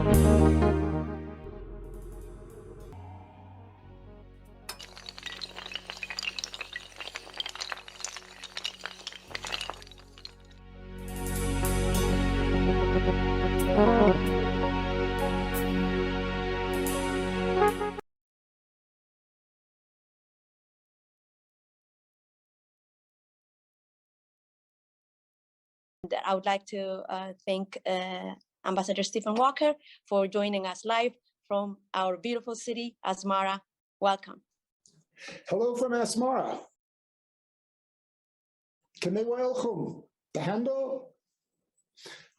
I would like to thank Ambassador Stephen Walker for joining us live from our beautiful city, Asmara. Welcome. Hello from Asmara. Welcome.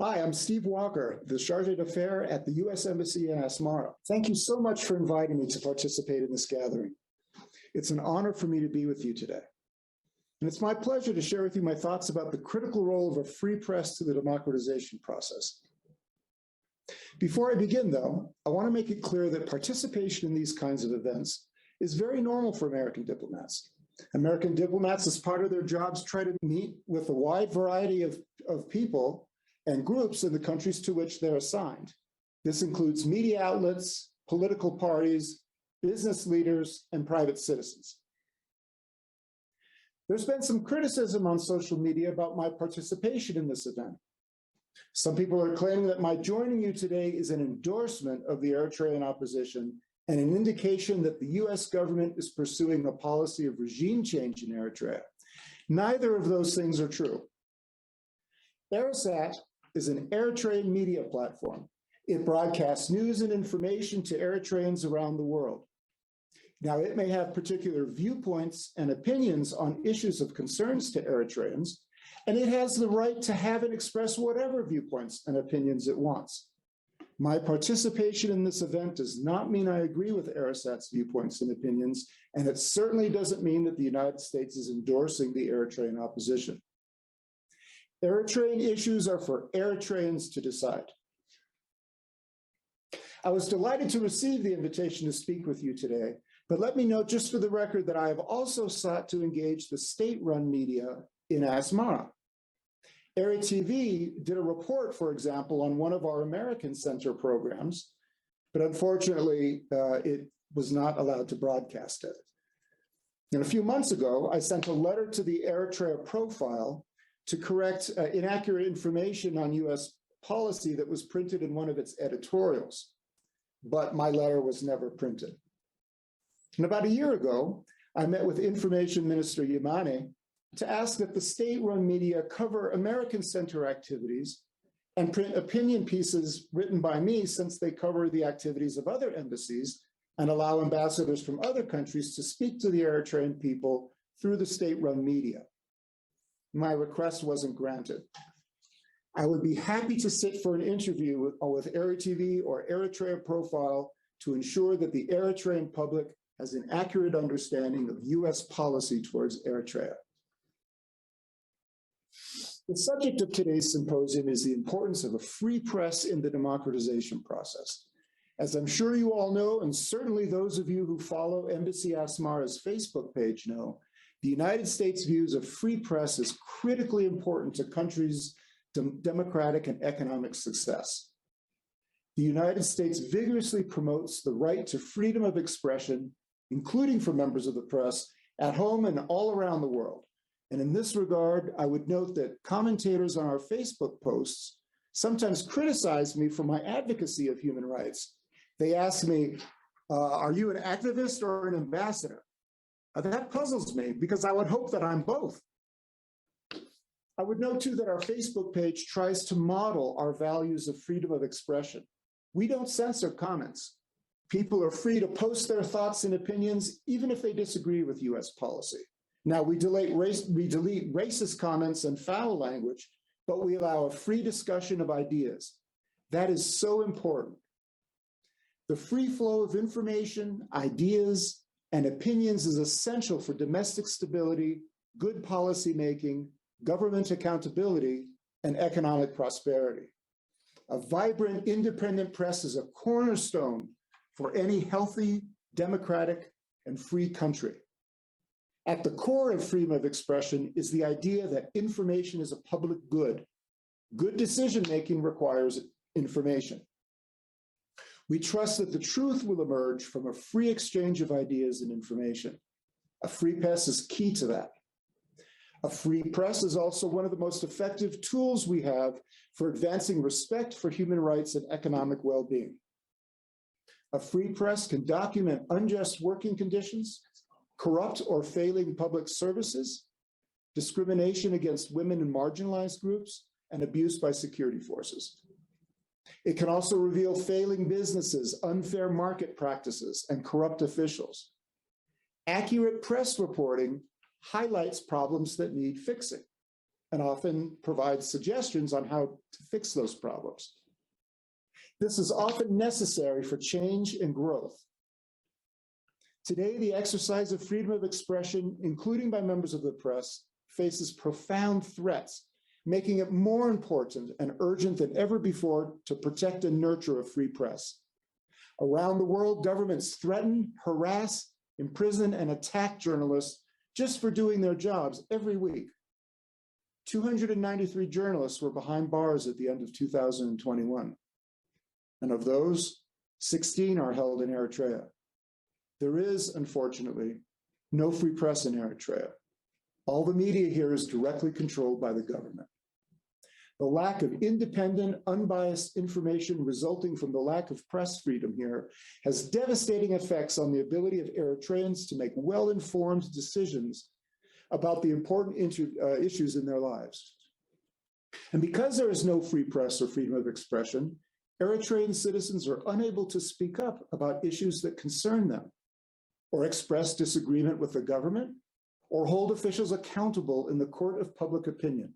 Hi, I'm Steve Walker, the Chargé d'Affaires at the U.S. Embassy in Asmara. Thank you so much for inviting me to participate in this gathering. It's an honor for me to be with you today. And it's my pleasure to share with you my thoughts about the critical role of a free press to the democratization process. Before I begin, though, I want to make it clear that participation in these kinds of events is very normal for American diplomats. American diplomats, as part of their jobs, try to meet with a wide variety of people and groups in the countries to which they're assigned. This includes media outlets, political parties, business leaders, and private citizens. There's been some criticism on social media about my participation in this event. Some people are claiming that my joining you today is an endorsement of the Eritrean opposition and an indication that the US government is pursuing a policy of regime change in Eritrea. Neither of those things are true. Erisat is an Eritrean media platform. It broadcasts news and information to Eritreans around the world. Now, it may have particular viewpoints and opinions on issues of concerns to Eritreans, and it has the right to have and express whatever viewpoints and opinions it wants. My participation in this event does not mean I agree with Erisat's viewpoints and opinions, and it certainly doesn't mean that the United States is endorsing the Eritrean opposition. Eritrean issues are for Eritreans to decide. I was delighted to receive the invitation to speak with you today, but let me note just for the record that I have also sought to engage the state-run media in Asmara. ERITV did a report, for example, on one of our American Center programs, but unfortunately, it was not allowed to broadcast it. And a few months ago, I sent a letter to the Eritrea Profile to correct inaccurate information on US policy that was printed in one of its editorials, but my letter was never printed. And about a year ago, I met with Information Minister Yamane to ask that the state-run media cover American Center activities and print opinion pieces written by me, since they cover the activities of other embassies and allow ambassadors from other countries to speak to the Eritrean people through the state-run media. My request wasn't granted. I would be happy to sit for an interview with ERITV or Eritrea Profile to ensure that the Eritrean public has an accurate understanding of US policy towards Eritrea. The subject of today's symposium is the importance of a free press in the democratization process. As I'm sure you all know, and certainly those of you who follow Embassy Asmara's Facebook page know, the United States views a free press as critically important to countries' democratic and economic success. The United States vigorously promotes the right to freedom of expression, including for members of the press, at home and all around the world. And in this regard, I would note that commentators on our Facebook posts sometimes criticize me for my advocacy of human rights. They ask me, are you an activist or an ambassador? That puzzles me, because I would hope that I'm both. I would note too that our Facebook page tries to model our values of freedom of expression. We don't censor comments. People are free to post their thoughts and opinions, even if they disagree with US policy. Now, we delete racist comments and foul language, but we allow a free discussion of ideas. That is so important. The free flow of information, ideas, and opinions is essential for domestic stability, good policy making, government accountability, and economic prosperity. A vibrant, independent press is a cornerstone for any healthy, democratic, and free country. At the core of freedom of expression is the idea that information is a public good. Good decision-making requires information. We trust that the truth will emerge from a free exchange of ideas and information. A free press is key to that. A free press is also one of the most effective tools we have for advancing respect for human rights and economic well-being. A free press can document unjust working conditions, corrupt or failing public services, discrimination against women and marginalized groups, and abuse by security forces. It can also reveal failing businesses, unfair market practices, and corrupt officials. Accurate press reporting highlights problems that need fixing and often provides suggestions on how to fix those problems. This is often necessary for change and growth. Today, the exercise of freedom of expression, including by members of the press, faces profound threats, making it more important and urgent than ever before to protect and nurture a free press. Around the world, governments threaten, harass, imprison, and attack journalists just for doing their jobs every week. 293 journalists were behind bars at the end of 2021. And of those, 16 are held in Eritrea. There is, unfortunately, no free press in Eritrea. All the media here is directly controlled by the government. The lack of independent, unbiased information resulting from the lack of press freedom here has devastating effects on the ability of Eritreans to make well-informed decisions about the important issues in their lives. And because there is no free press or freedom of expression, Eritrean citizens are unable to speak up about issues that concern them, or express disagreement with the government, or hold officials accountable in the court of public opinion.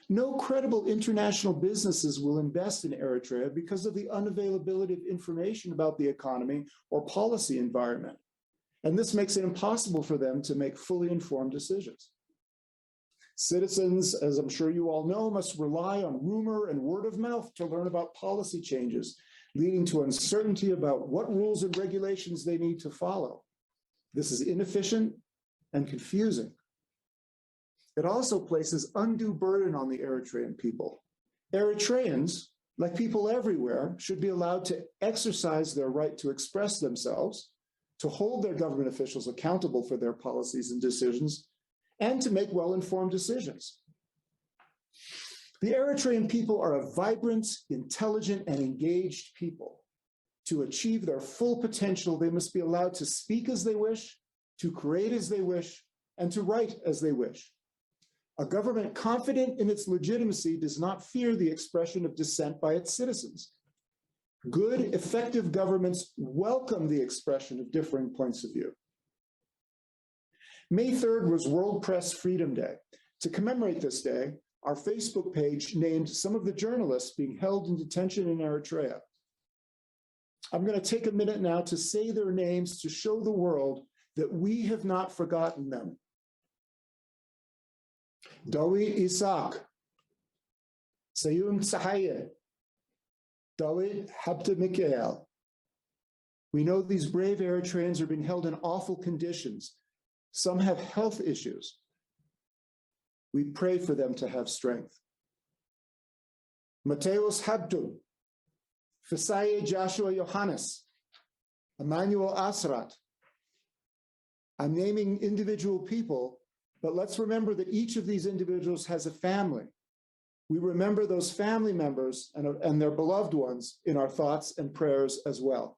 No credible international businesses will invest in Eritrea because of the unavailability of information about the economy or policy environment. And this makes it impossible for them to make fully informed decisions. Citizens, as I'm sure you all know, must rely on rumor and word of mouth to learn about policy changes, leading to uncertainty about what rules and regulations they need to follow. This is inefficient and confusing. It also places undue burden on the Eritrean people. Eritreans, like people everywhere, should be allowed to exercise their right to express themselves, to hold their government officials accountable for their policies and decisions, and to make well-informed decisions. The Eritrean people are a vibrant, intelligent, and engaged people. To achieve their full potential, they must be allowed to speak as they wish, to create as they wish, and to write as they wish. A government confident in its legitimacy does not fear the expression of dissent by its citizens. Good, effective governments welcome the expression of differing points of view. May 3rd was World Press Freedom Day. To commemorate this day, our Facebook page named some of the journalists being held in detention in Eritrea. I'm going to take a minute now to say their names to show the world that we have not forgotten them. Dawid Isaac, Sayum Tsahaye, Dawid Habta Mikael. We know these brave Eritreans are being held in awful conditions. Some have health issues. We pray for them to have strength. Mateus Habtu, Fisaye Joshua Johannes, Emmanuel Asrat. I'm naming individual people, but let's remember that each of these individuals has a family. We remember those family members and their beloved ones in our thoughts and prayers as well.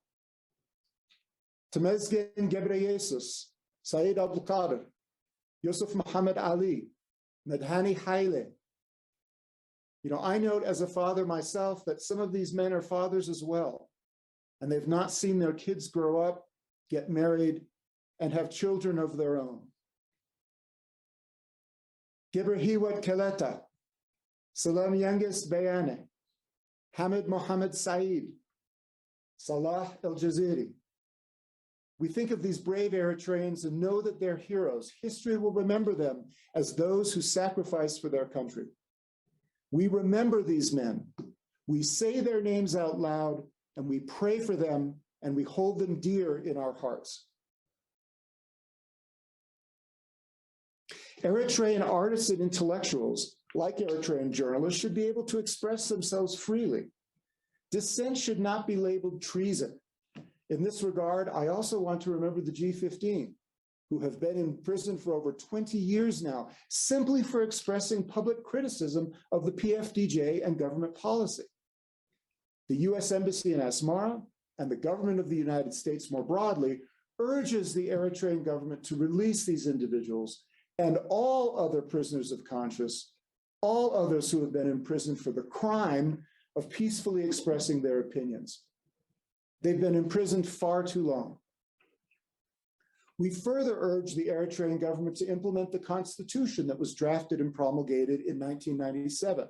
Temezgen Gebreyesus, Saeed Abdul Qadir, Yusuf Muhammad Ali, Medhani Haile. You know, I note as a father myself that some of these men are fathers as well, and they've not seen their kids grow up, get married, and have children of their own. Gibber Hiwat Keleta, Salam Yangis Bayane, Hamid Mohammed Saeed, Salah El Jaziri. We think of these brave Eritreans and know that they're heroes. History will remember them as those who sacrificed for their country. We remember these men. We say their names out loud, and we pray for them, and we hold them dear in our hearts. Eritrean artists and intellectuals, like Eritrean journalists, should be able to express themselves freely. Dissent should not be labeled treason. In this regard, I also want to remember the G15, who have been in prison for over 20 years now, simply for expressing public criticism of the PFDJ and government policy. The US Embassy in Asmara and the government of the United States more broadly urges the Eritrean government to release these individuals and all other prisoners of conscience, all others who have been imprisoned for the crime of peacefully expressing their opinions. They've been imprisoned far too long. We further urge the Eritrean government to implement the constitution that was drafted and promulgated in 1997.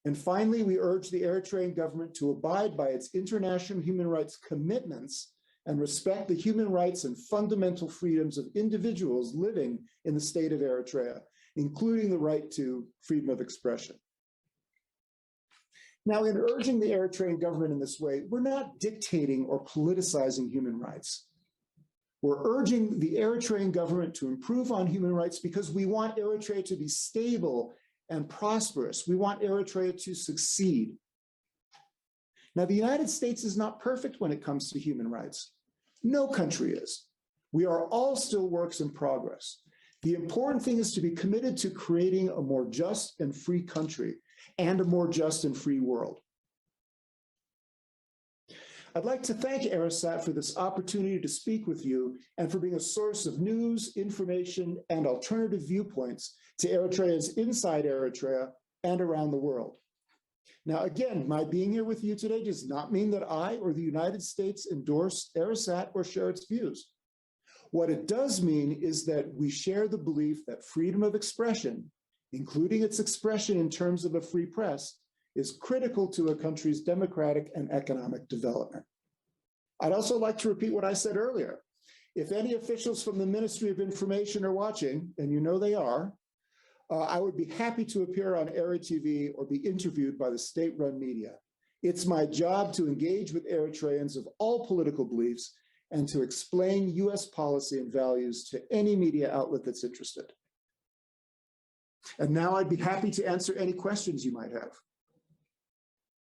And finally, we urge the Eritrean government to abide by its international human rights commitments and respect the human rights and fundamental freedoms of individuals living in the state of Eritrea, including the right to freedom of expression. Now, in urging the Eritrean government in this way, we're not dictating or politicizing human rights. We're urging the Eritrean government to improve on human rights because we want Eritrea to be stable and prosperous. We want Eritrea to succeed. Now, the United States is not perfect when it comes to human rights. No country is. We are all still works in progress. The important thing is to be committed to creating a more just and free country and a more just and free world. I'd like to thank Erisat for this opportunity to speak with you and for being a source of news, information, and alternative viewpoints to Eritrea's inside Eritrea and around the world. Now, again, my being here with you today does not mean that I or the United States endorse Erisat or share its views. What it does mean is that we share the belief that freedom of expression, including its expression in terms of a free press, is critical to a country's democratic and economic development. I'd also like to repeat what I said earlier. If any officials from the Ministry of Information are watching, and you know they are, I would be happy to appear on ERI TV or be interviewed by the state-run media. It's my job to engage with Eritreans of all political beliefs and to explain US policy and values to any media outlet that's interested. And now I'd be happy to answer any questions you might have.